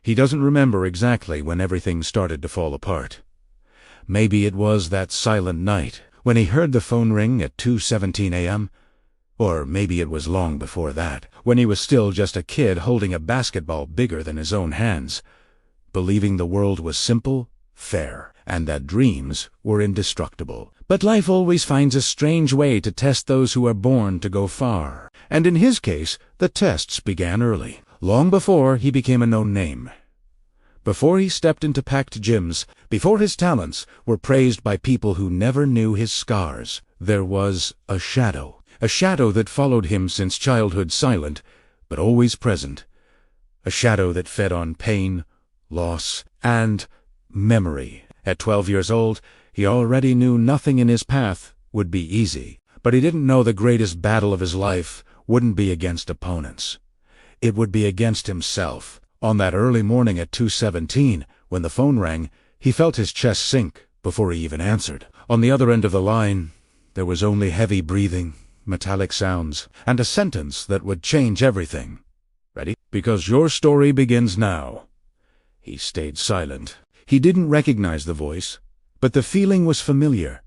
He doesn't remember exactly when everything started to fall apart. Maybe it was that silent night when he heard the phone ring at 2:17 a.m., or maybe it was long before that, when he was still just a kid holding a basketball bigger than his own hands, believing the world was simple, fair, and that dreams were indestructible. But life always finds a strange way to test those who are born to go far. And in his case, the tests began early, long before he became a known name. Before he stepped into packed gyms, before his talents were praised by people who never knew his scars, there was a shadow that followed him since childhood, silent, but always present. A shadow that fed on pain, loss, and memory. At 12 years old, he already knew nothing in his path would be easy, but he didn't know the greatest battle of his life wouldn't be against opponents. It would be against himself. On that early morning at 2:17, when the phone rang, he felt his chest sink before he even answered. On the other end of the line, there was only heavy breathing, metallic sounds, and a sentence that would change everything. Ready? Because your story begins now. He stayed silent. He didn't recognize the voice, but the feeling was familiar.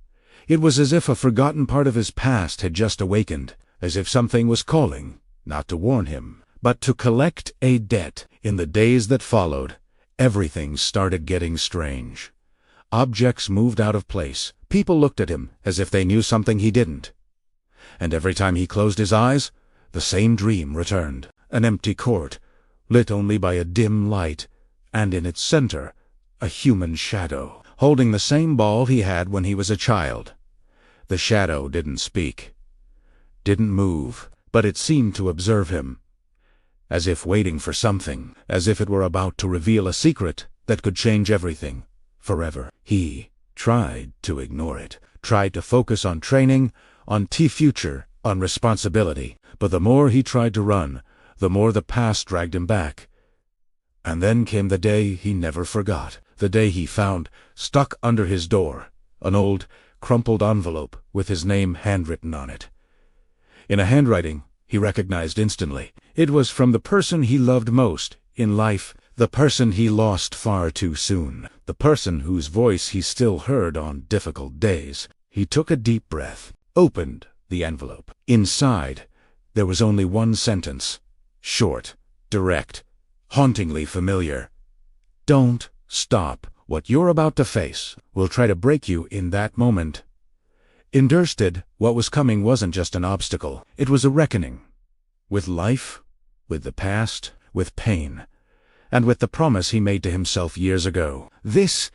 It was as if a forgotten part of his past had just awakened, as if something was calling, not to warn him, but to collect a debt. In the days that followed, everything started getting strange. Objects moved out of place. People looked at him as if they knew something he didn't. And every time he closed his eyes, the same dream returned. An empty court, lit only by a dim light, and in its center, a human shadow, holding the same ball he had when he was a child. The shadow didn't speak, didn't move, but it seemed to observe him, as if waiting for something, as if it were about to reveal a secret that could change everything, forever. He tried to ignore it, tried to focus on training, on future, on responsibility, but the more he tried to run, the more the past dragged him back. And then came the day he never forgot, the day he found, stuck under his door, an old, crumpled envelope with his name handwritten on it. In a handwriting he recognized instantly. It was from the person he loved most in life, the person he lost far too soon, the person whose voice he still heard on difficult days. He took a deep breath, opened the envelope. Inside, there was only one sentence, short, direct, hauntingly familiar. Don't stop. What you're about to face will try to break you in that moment. In Dursted, what was coming wasn't just an obstacle. It was a reckoning. With life, with the past, with pain, and with the promise he made to himself years ago. This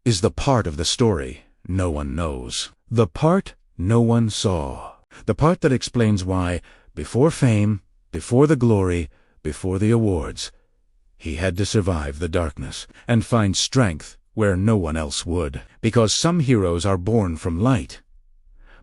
is the part of the story no one knows. The part no one saw. The part that explains why, before fame, before the glory, before the awards, he had to survive the darkness and find strength where no one else would. Because some heroes are born from light,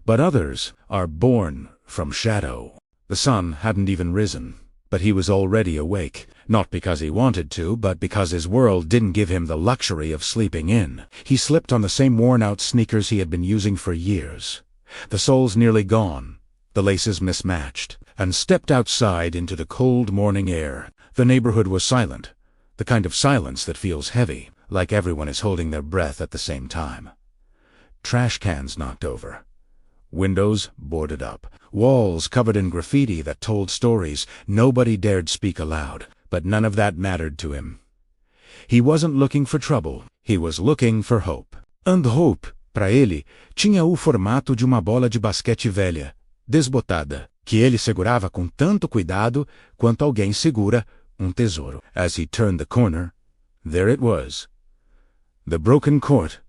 but others are born from shadow. The sun hadn't even risen, but he was already awake, not because he wanted to, but because his world didn't give him the luxury of sleeping in. He slipped on the same worn-out sneakers he had been using for years, the soles nearly gone, the laces mismatched, and stepped outside into the cold morning air. The neighborhood was silent, the kind of silence that feels heavy, like everyone is holding their breath at the same time. Trash cans knocked over. Windows boarded up, walls covered in graffiti that told stories. Nobody dared speak aloud, but none of that mattered to him. He wasn't looking for trouble, he was looking for hope. And hope, para ele, tinha o formato de uma bola de basquete velha, desbotada, que ele segurava com tanto cuidado quanto alguém segura tesouro. As he turned the corner, there it was. The broken court.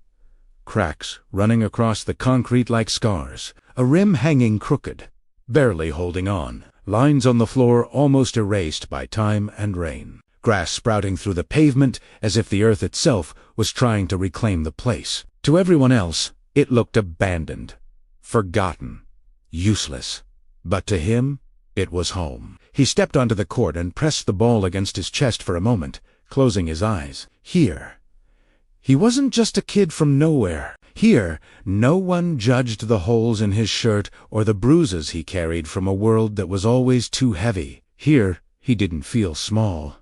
Cracks running across the concrete like scars, a rim hanging crooked, barely holding on, lines on the floor almost erased by time and rain, grass sprouting through the pavement as if the earth itself was trying to reclaim the place. To everyone else, it looked abandoned, forgotten, useless. But to him, it was home. He stepped onto the court and pressed the ball against his chest for a moment, closing his eyes. Here, he wasn't just a kid from nowhere. Here, no one judged the holes in his shirt or the bruises he carried from a world that was always too heavy. Here, he didn't feel small.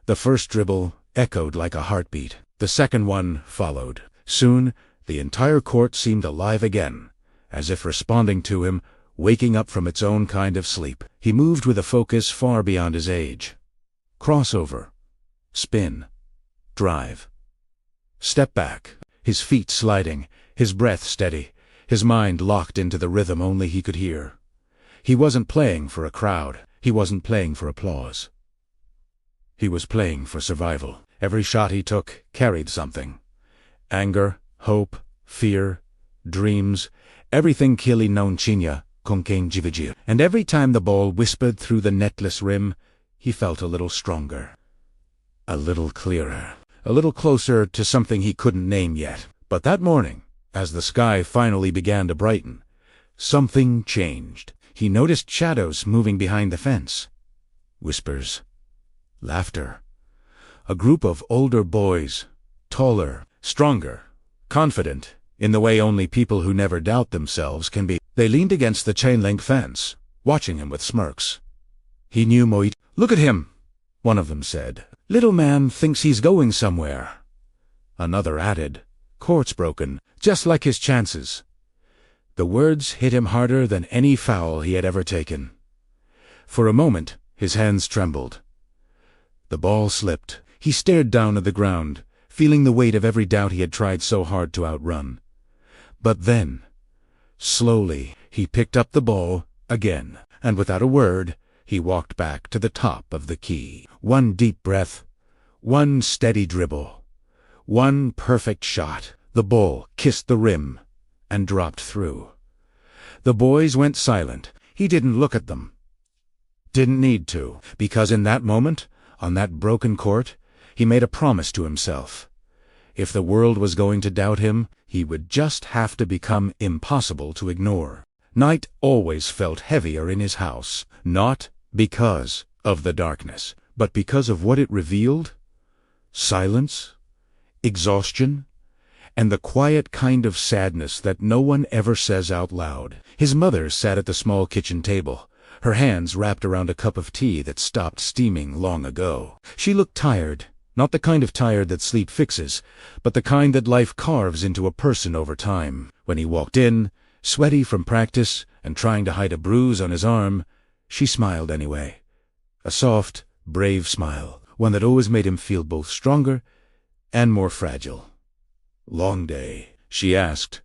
The first dribble echoed like a heartbeat. The second one followed. Soon, the entire court seemed alive again, as if responding to him, waking up from its own kind of sleep. He moved with a focus far beyond his age. Crossover. Spin. Drive. Step back. His feet sliding, his breath steady, his mind locked into the rhythm only he could hear. He wasn't playing for a crowd. He wasn't playing for applause. He was playing for survival. Every shot he took carried something. Anger, hope, fear, dreams, everything Kili non chinya, con quem dividir. And every time the ball whispered through the netless rim, he felt a little stronger. A little clearer. A little closer to something he couldn't name yet. But that morning, as the sky finally began to brighten, something changed. He noticed shadows moving behind the fence. Whispers. Laughter. A group of older boys, taller, stronger, confident, in the way only people who never doubt themselves can be. They leaned against the chain-link fence, watching him with smirks. He knew Moit. "Look at him," one of them said. "Little man thinks he's going somewhere." Another added, "Court's broken, just like his chances." The words hit him harder than any foul he had ever taken. For a moment, his hands trembled. The ball slipped. He stared down at the ground, feeling the weight of every doubt he had tried so hard to outrun. But then, slowly, he picked up the ball again, and without a word, he walked back to the top of the key. One deep breath, one steady dribble, one perfect shot. The ball kissed the rim and dropped through. The boys went silent. He didn't look at them. Didn't need to, because in that moment, on that broken court, he made a promise to himself. If the world was going to doubt him, he would just have to become impossible to ignore. Night always felt heavier in his house, not because of the darkness, but because of what it revealed. Silence, exhaustion, and the quiet kind of sadness that no one ever says out loud. His mother sat at the small kitchen table, her hands wrapped around a cup of tea that stopped steaming long ago. She looked tired, not the kind of tired that sleep fixes, but the kind that life carves into a person over time. When he walked in, sweaty from practice and trying to hide a bruise on his arm, she smiled anyway. A soft, brave smile, one that always made him feel both stronger and more fragile. "Long day?" she asked.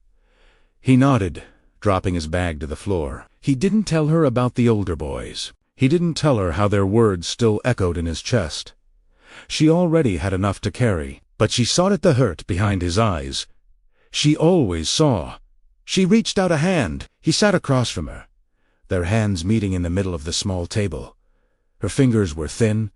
He nodded, dropping his bag to the floor. He didn't tell her about the older boys. He didn't tell her how their words still echoed in his chest. She already had enough to carry, but she saw the hurt behind his eyes. She always saw. She reached out a hand. He sat across from her, their hands meeting in the middle of the small table. Her fingers were thin,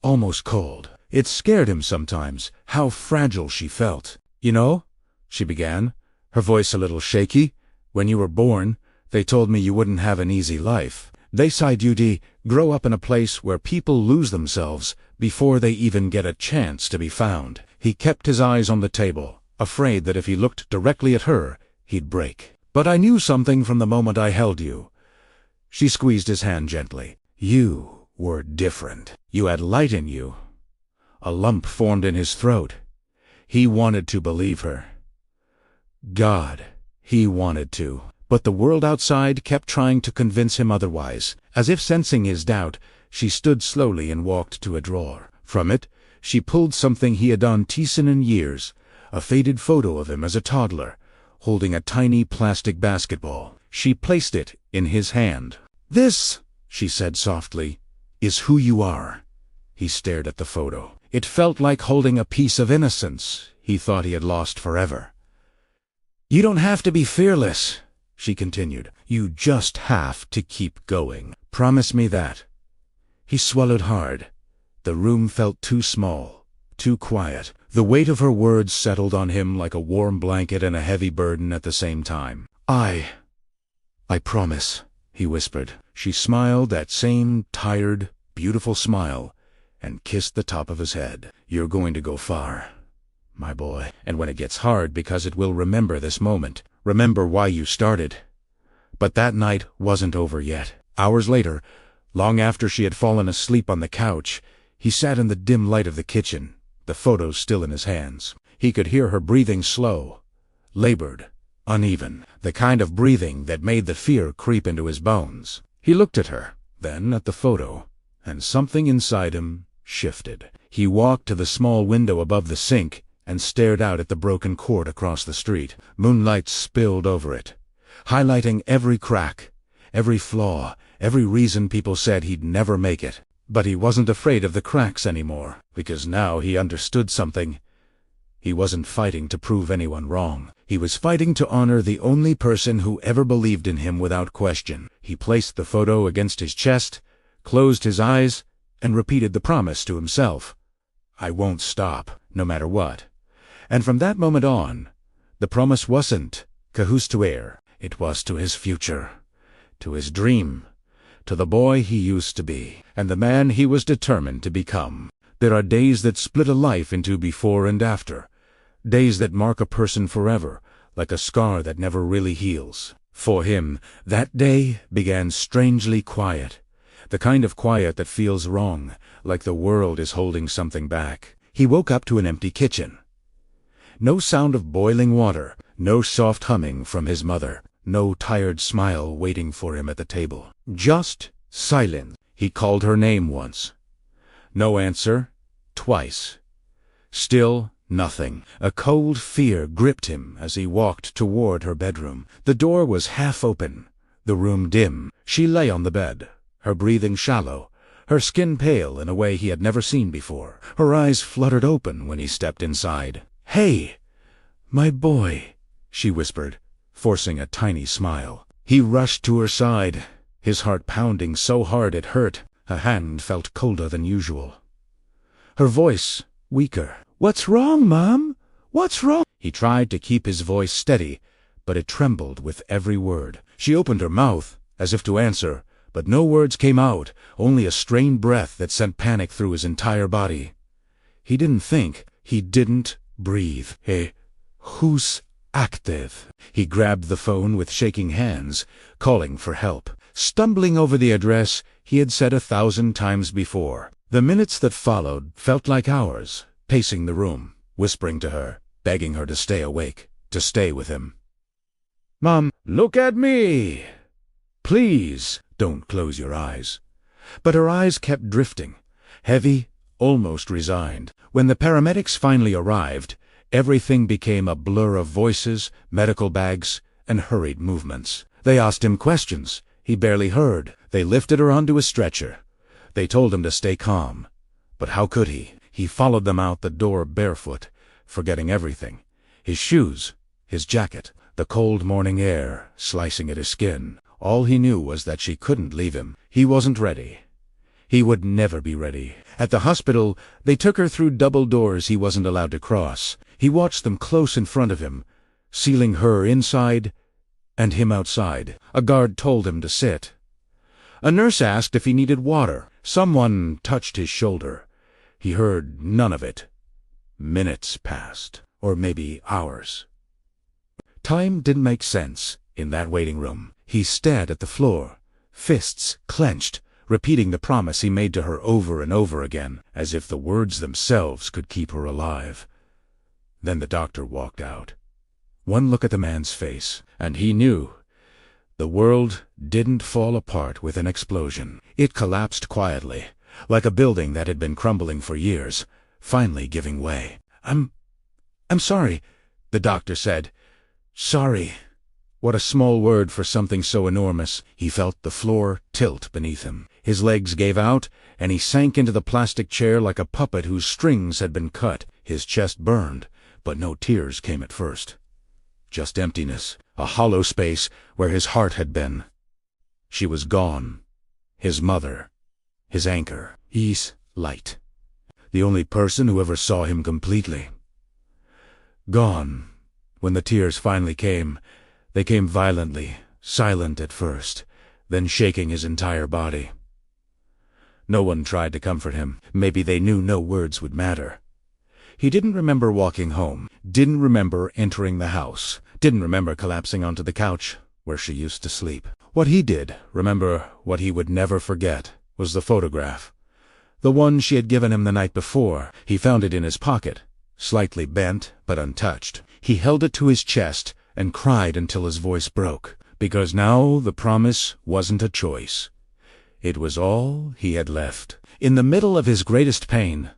almost cold. It scared him sometimes, how fragile she felt. "You know," she began, her voice a little shaky, "when you were born, they told me you wouldn't have an easy life. They said you'd grow up in a place where people lose themselves before they even get a chance to be found." He kept his eyes on the table, afraid that if he looked directly at her, he'd break. "But I knew something from the moment I held you." She squeezed his hand gently. "You were different. You had light in you." A lump formed in his throat. He wanted to believe her. God, he wanted to. But the world outside kept trying to convince him otherwise. As if sensing his doubt, she stood slowly and walked to a drawer. From it, she pulled something he had unseen in years, a faded photo of him as a toddler, holding a tiny plastic basketball. She placed it in his hand. "This," she said softly, "is who you are." He stared at the photo. It felt like holding a piece of innocence he thought he had lost forever. "You don't have to be fearless," she continued. "You just have to keep going. Promise me that." He swallowed hard. The room felt too small, too quiet. The weight of her words settled on him like a warm blanket and a heavy burden at the same time. I promise," he whispered. She smiled that same tired, beautiful smile and kissed the top of his head. "You're going to go far, my boy. And when it gets hard, because it will remember this moment, remember why you started." But that night wasn't over yet. Hours later, long after she had fallen asleep on the couch, He sat in the dim light of the kitchen, the photo still in his hands. He could hear her breathing slow, labored, uneven, the kind of breathing that made the fear creep into his bones. He looked at her, then at the photo, and something inside him shifted. He walked to the small window above the sink and stared out at the broken court across the street. Moonlight spilled over it, highlighting every crack, every flaw, every reason people said he'd never make it. But he wasn't afraid of the cracks anymore, because now he understood something. He wasn't fighting to prove anyone wrong. He was fighting to honor the only person who ever believed in him without question. He placed the photo against his chest, closed his eyes, and repeated the promise to himself. I won't stop, no matter what. And from that moment on, the promise wasn't cahustuaire. It was to his future, to his dream, to the boy he used to be, and the man he was determined to become. There are days that split a life into before and after, days that mark a person forever, like a scar that never really heals. For him, that day began strangely quiet, the kind of quiet that feels wrong, like the world is holding something back. He woke up to an empty kitchen. No sound of boiling water, no soft humming from his mother, no tired smile waiting for him at the table. Just silence. He called her name once. No answer. Twice. Still nothing. A cold fear gripped him as he walked toward her bedroom. The door was half open, the room dim. She lay on the bed, her breathing shallow, her skin pale in a way he had never seen before. Her eyes fluttered open when he stepped inside. "Hey, my boy," she whispered, forcing a tiny smile. He rushed to her side, his heart pounding so hard it hurt. A hand felt colder than usual. Her voice weaker. "What's wrong, Mom? What's wrong?" He tried to keep his voice steady, but it trembled with every word. She opened her mouth, as if to answer, but no words came out, only a strained breath that sent panic through his entire body. He didn't think. He didn't breathe. "Hey, who's active?" He grabbed the phone with shaking hands, calling for help, stumbling over the address he had said 1,000 times before. The minutes that followed felt like hours, pacing the room, whispering to her, begging her to stay awake, to stay with him. "Mom, look at me! Please, don't close your eyes." But her eyes kept drifting, heavy, almost resigned. When the paramedics finally arrived, everything became a blur of voices, medical bags, and hurried movements. They asked him questions he barely heard. They lifted her onto a stretcher. They told him to stay calm. But how could he? He followed them out the door barefoot, forgetting everything. His shoes, his jacket, the cold morning air slicing at his skin. All he knew was that she couldn't leave him. He wasn't ready. He would never be ready. At the hospital, they took her through double doors he wasn't allowed to cross. He watched them close in front of him, sealing her inside and him outside. A guard told him to sit. A nurse asked if he needed water. Someone touched his shoulder. He heard none of it. Minutes passed, or maybe hours. Time didn't make sense in that waiting room. He stared at the floor, fists clenched, repeating the promise he made to her over and over again, as if the words themselves could keep her alive. Then the doctor walked out. One look at the man's face, and he knew. The world didn't fall apart with an explosion. It collapsed quietly, like a building that had been crumbling for years, finally giving way. I'm sorry," the doctor said. "Sorry." What a small word for something so enormous. He felt the floor tilt beneath him. His legs gave out, and he sank into the plastic chair like a puppet whose strings had been cut. His chest burned, but no tears came at first. Just emptiness, a hollow space where his heart had been. She was gone. His mother. His anchor. His light. The only person who ever saw him completely. Gone. When the tears finally came, they came violently, silent at first, then shaking his entire body. No one tried to comfort him. Maybe they knew no words would matter. He didn't remember walking home, didn't remember entering the house, didn't remember collapsing onto the couch where she used to sleep. What he did remember, what he would never forget, was the photograph. The one she had given him the night before. He found it in his pocket, slightly bent but untouched. He held it to his chest and cried until his voice broke, because now the promise wasn't a choice. It was all he had left. In the middle of his greatest pain,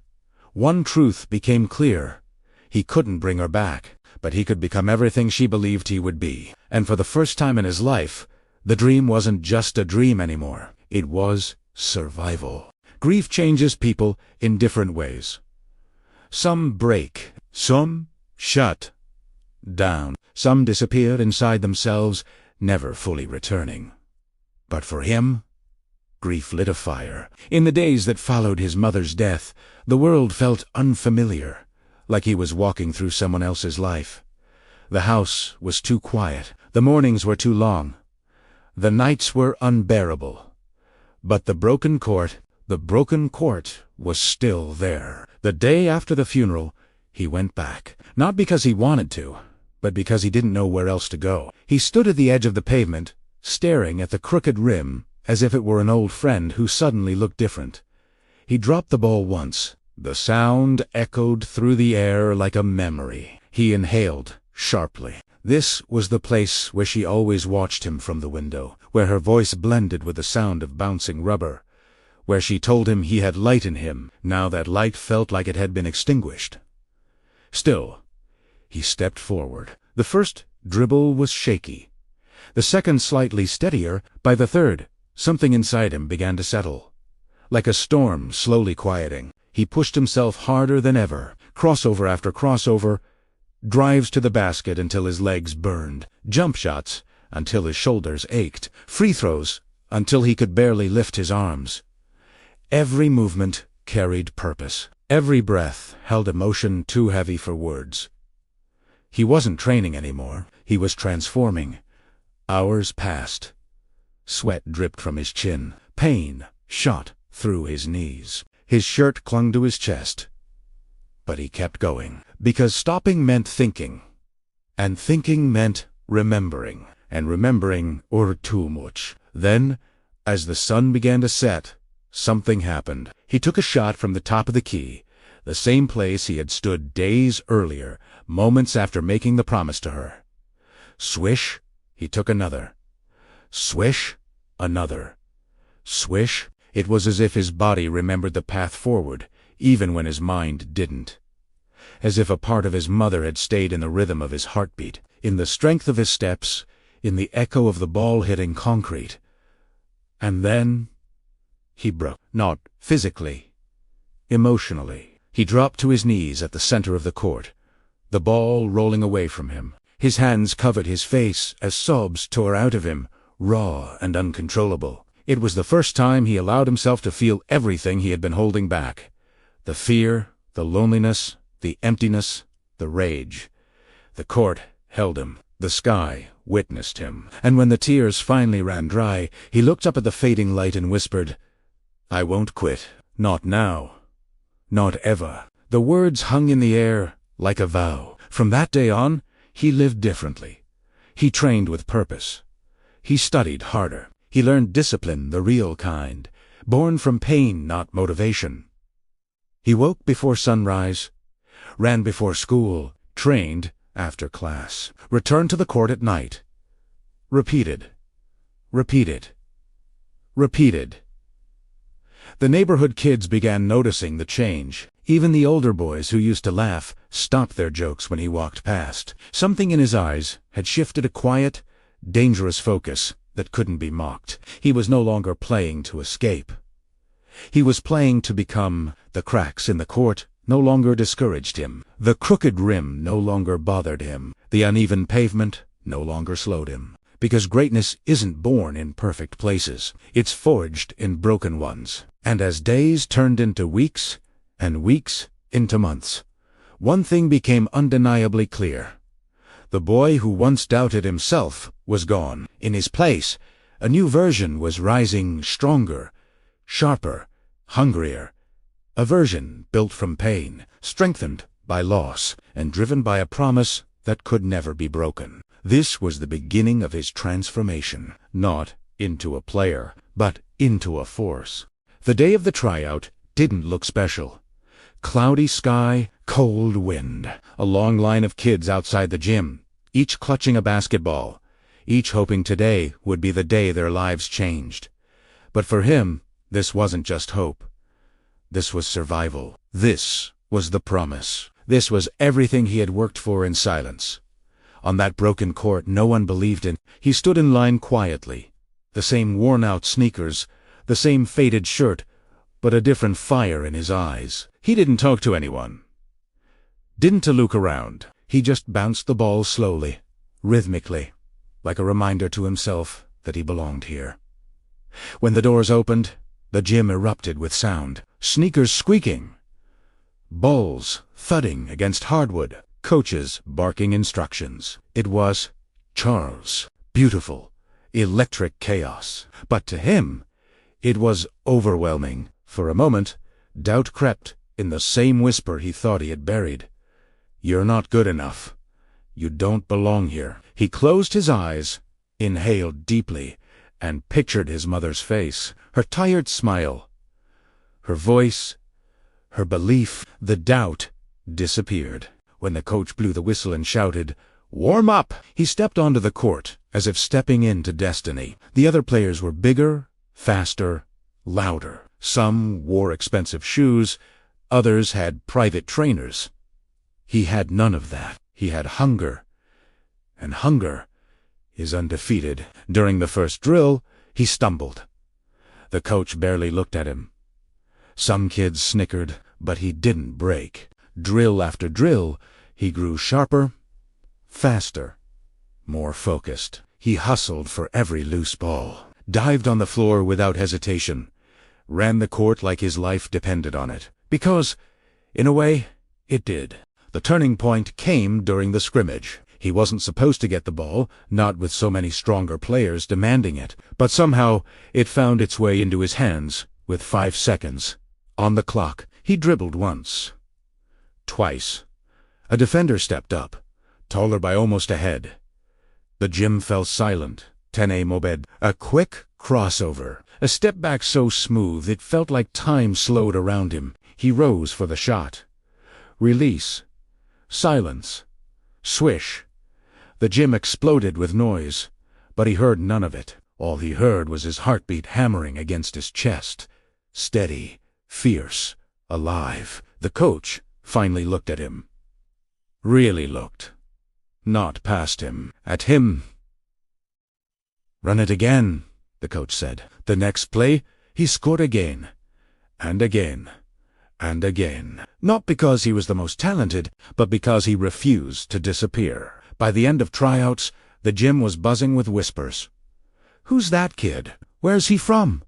one truth became clear. He couldn't bring her back, but he could become everything she believed he would be. And for the first time in his life, the dream wasn't just a dream anymore. It was survival. Grief changes people in different ways. Some break, some shut down, some disappear inside themselves, never fully returning. But for him, grief lit a fire. In the days that followed his mother's death, the world felt unfamiliar, like he was walking through someone else's life. The house was too quiet, the mornings were too long, the nights were unbearable. But the broken court was still there. The day after the funeral, he went back, not because he wanted to, but because he didn't know where else to go. He stood at the edge of the pavement, staring at the crooked rim, as if it were an old friend who suddenly looked different. He dropped the ball once. The sound echoed through the air like a memory. He inhaled sharply. This was the place where she always watched him from the window, where her voice blended with the sound of bouncing rubber, where she told him he had light in him. Now that light felt like it had been extinguished. Still, he stepped forward. The first dribble was shaky, the second slightly steadier. By the third, something inside him began to settle. Like a storm slowly quieting, he pushed himself harder than ever, crossover after crossover, drives to the basket until his legs burned, jump shots until his shoulders ached, free throws until he could barely lift his arms. Every movement carried purpose. Every breath held emotion too heavy for words. He wasn't training anymore. He was transforming. Hours passed. Sweat dripped from his chin. Pain shot through his knees. His shirt clung to his chest. But he kept going, because stopping meant thinking, and thinking meant remembering, and remembering too much. Then, as the sun began to set, something happened. He took a shot from the top of the key, the same place he had stood days earlier, moments after making the promise to her. Swish, he took another. Swish, another. Swish. It was as if his body remembered the path forward, even when his mind didn't. As if a part of his mother had stayed in the rhythm of his heartbeat, in the strength of his steps, in the echo of the ball hitting concrete. And then he broke. Not physically, emotionally. He dropped to his knees at the center of the court, the ball rolling away from him. His hands covered his face as sobs tore out of him, raw and uncontrollable. It was the first time he allowed himself to feel everything he had been holding back. The fear, the loneliness, the emptiness, the rage. The court held him. The sky witnessed him. And when the tears finally ran dry, he looked up at the fading light and whispered, "I won't quit. Not now. Not ever." The words hung in the air like a vow. From that day on, he lived differently. He trained with purpose. He studied harder. He learned discipline, the real kind, born from pain, not motivation. He woke before sunrise, ran before school, trained after class, returned to the court at night. Repeated. Repeated. Repeated. The neighborhood kids began noticing the change. Even the older boys who used to laugh stopped their jokes when he walked past. Something in his eyes had shifted, a quiet, dangerous focus that couldn't be mocked. He was no longer playing to escape. He was playing to become. The cracks in the court no longer discouraged him. The crooked rim no longer bothered him. The uneven pavement no longer slowed him. Because greatness isn't born in perfect places. It's forged in broken ones. And as days turned into weeks, and weeks into months, one thing became undeniably clear. The boy who once doubted himself was gone. In his place, a new version was rising, stronger, sharper, hungrier. A version built from pain, strengthened by loss, and driven by a promise that could never be broken. This was the beginning of his transformation, not into a player, but into a force. The day of the tryout, didn't look special. Cloudy sky, cold wind. A long line of kids outside the gym, each clutching a basketball, each hoping today would be the day their lives changed. But for him, this wasn't just hope. This was survival. This was the promise. This was everything he had worked for in silence. On that broken court no one believed in. He stood in line quietly. The same worn-out sneakers, the same faded shirt, but a different fire in his eyes. He didn't talk to anyone. Didn't to look around. He just bounced the ball slowly, rhythmically, like a reminder to himself that he belonged here. When the doors opened, the gym erupted with sound. Sneakers squeaking, balls thudding against hardwood, coaches barking instructions. It was Charles. Beautiful, electric chaos. But to him, it was overwhelming. For a moment, doubt crept in the same whisper he thought he had buried. You're not good enough. You don't belong here. He closed his eyes, inhaled deeply, and pictured his mother's face, her tired smile. Her voice, her belief, the doubt disappeared. When the coach blew the whistle and shouted, "Warm up!" he stepped onto the court, as if stepping into destiny. The other players were bigger, faster, louder. Some wore expensive shoes, others had private trainers. He had none of that. He had hunger, and hunger is undefeated. During the first drill, he stumbled. The coach barely looked at him. Some kids snickered, but he didn't break. Drill after drill, he grew sharper, faster, more focused. He hustled for every loose ball, dived on the floor without hesitation, ran the court like his life depended on it. Because, in a way, it did. The turning point came during the scrimmage. He wasn't supposed to get the ball, not with so many stronger players demanding it, but somehow it found its way into his hands, with 5 seconds on the clock. He dribbled once, twice. A defender stepped up, taller by almost a head. The gym fell silent. 10A Mobed. A quick crossover. A step back so smooth it felt like time slowed around him. He rose for the shot. Release. Silence. Swish. The gym exploded with noise, but he heard none of it. All he heard was his heartbeat hammering against his chest. Steady, fierce, alive. The coach finally looked at him. Really looked. Not past him. At him. "Run it again," the coach said. The next play, he scored again. And again. And again. Not because he was the most talented, but because he refused to disappear. By the end of tryouts, the gym was buzzing with whispers. "Who's that kid? Where's he from?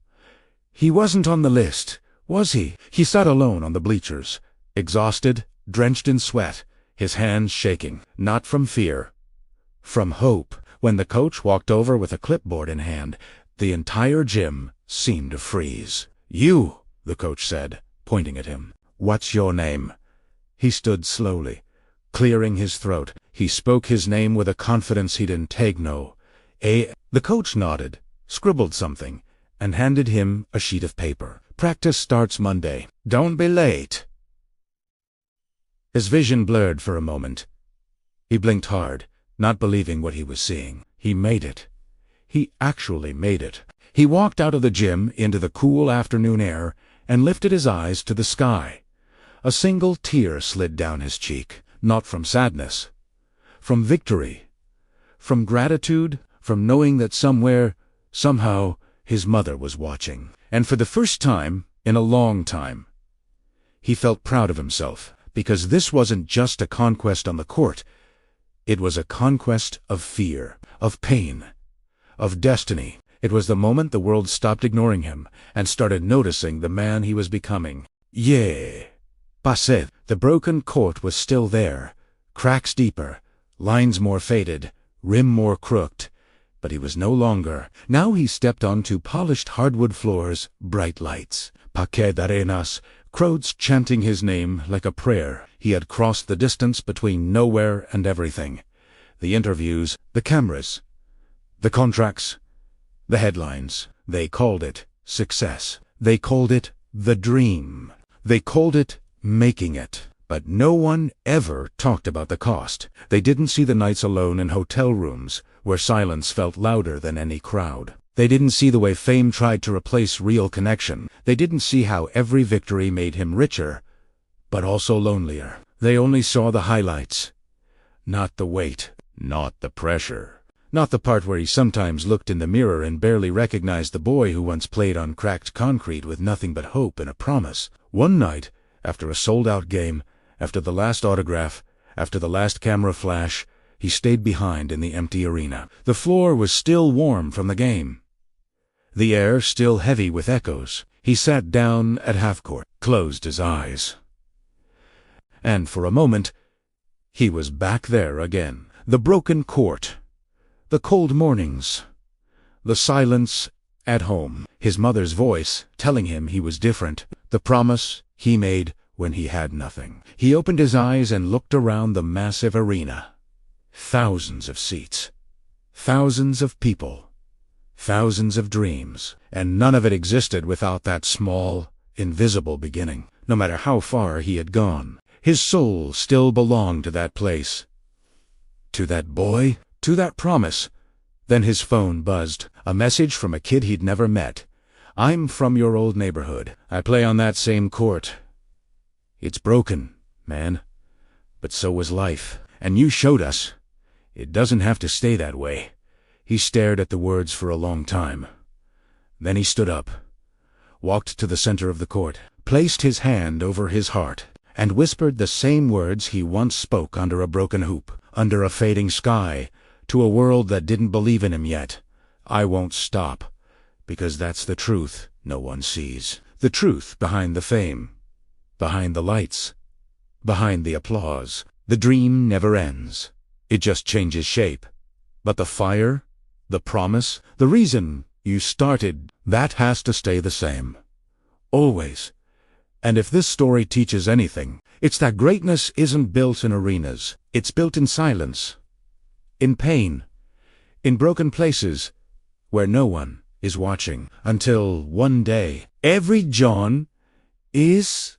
He wasn't on the list, was he?" He sat alone on the bleachers, exhausted, drenched in sweat, his hands shaking. Not from fear. From hope. When the coach walked over with a clipboard in hand, the entire gym seemed to freeze. "You," the coach said, pointing at him. "What's your name?" He stood slowly, clearing his throat. He spoke his name with a confidence he didn't take no. The coach nodded, scribbled something, and handed him a sheet of paper. "Practice starts Monday. Don't be late." His vision blurred for a moment. He blinked hard, not believing what he was seeing. He made it. He actually made it. He walked out of the gym into the cool afternoon air and lifted his eyes to the sky. A single tear slid down his cheek, not from sadness, from victory, from gratitude, from knowing that somewhere, somehow, his mother was watching. And for the first time in a long time, he felt proud of himself, because this wasn't just a conquest on the court. It was a conquest of fear, of pain, of destiny. It was the moment the world stopped ignoring him and started noticing the man he was becoming. Yeah. Passé. The broken court was still there, cracks deeper, lines more faded, rim more crooked, but he was no longer. Now he stepped onto polished hardwood floors, bright lights, paquet d'arenas, crowds chanting his name like a prayer. He had crossed the distance between nowhere and everything. The interviews, the cameras, the contracts, the headlines. They called it success. They called it the dream. They called it making it. But no one ever talked about the cost. They didn't see the nights alone in hotel rooms, where silence felt louder than any crowd. They didn't see the way fame tried to replace real connection. They didn't see how every victory made him richer, but also lonelier. They only saw the highlights. Not the weight, not the pressure. Not the part where he sometimes looked in the mirror and barely recognized the boy who once played on cracked concrete with nothing but hope and a promise. One night, after a sold-out game, after the last autograph, after the last camera flash, he stayed behind in the empty arena. The floor was still warm from the game. The air still heavy with echoes. He sat down at half-court, closed his eyes. And for a moment, he was back there again. The broken court, the cold mornings, the silence at home, his mother's voice telling him he was different, the promise he made when he had nothing. He opened his eyes and looked around the massive arena. Thousands of seats, thousands of people, thousands of dreams, and none of it existed without that small, invisible beginning. No matter how far he had gone, his soul still belonged to that place, to that boy, to that promise. Then his phone buzzed, a message from a kid he'd never met. "I'm from your old neighborhood. I play on that same court. It's broken, man, but so was life. And you showed us. It doesn't have to stay that way." He stared at the words for a long time. Then he stood up, walked to the center of the court, placed his hand over his heart, and whispered the same words he once spoke under a broken hoop, under a fading sky, to a world that didn't believe in him yet. "I won't stop, because that's the truth no one sees. The truth behind the fame, behind the lights, behind the applause. The dream never ends. It just changes shape. But the fire, the promise, the reason you started, that has to stay the same. Always. And if this story teaches anything, it's that greatness isn't built in arenas. It's built in silence, in pain, in broken places where no one is watching. Until one day, every John is